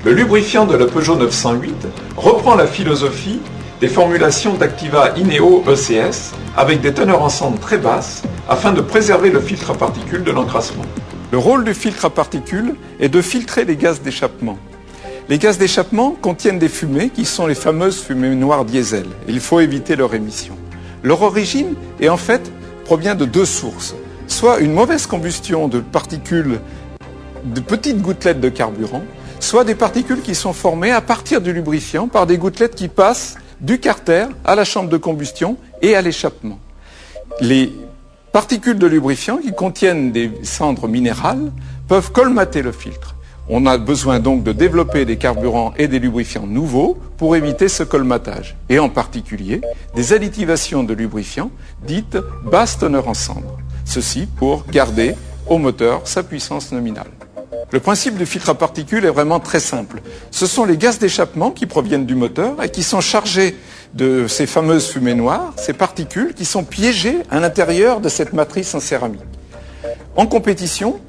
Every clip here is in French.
Le lubrifiant de la Peugeot 908 reprend la philosophie des formulations d'Activa Ineo ECS avec des teneurs en cendres très basses afin de préserver le filtre à particules de l'encrassement. Le rôle du filtre à particules est de filtrer les gaz d'échappement. Les gaz d'échappement contiennent des fumées qui sont les fameuses fumées noires diesel. Il faut éviter leur émission. Leur origine provient de deux sources. Soit une mauvaise combustion de particules, de petites gouttelettes de carburant, soit des particules qui sont formées à partir du lubrifiant par des gouttelettes qui passent du carter à la chambre de combustion et à l'échappement. Les particules de lubrifiant qui contiennent des cendres minérales peuvent colmater le filtre. On a besoin donc de développer des carburants et des lubrifiants nouveaux pour éviter ce colmatage. Et en particulier, des additivations de lubrifiants dites basse teneur en cendres. Ceci pour garder au moteur sa puissance nominale. Le principe du filtre à particules est vraiment très simple. Ce sont les gaz d'échappement qui proviennent du moteur et qui sont chargés de ces fameuses fumées noires, ces particules qui sont piégées à l'intérieur de cette matrice en céramique. En compétition,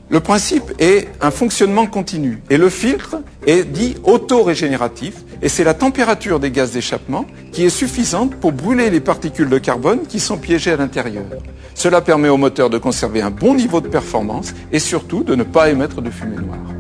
le principe est un fonctionnement continu et le filtre est dit auto-régénératif et c'est la température des gaz d'échappement qui est suffisante pour brûler les particules de carbone qui sont piégées à l'intérieur. Cela permet au moteur de conserver un bon niveau de performance et surtout de ne pas émettre de fumée noire.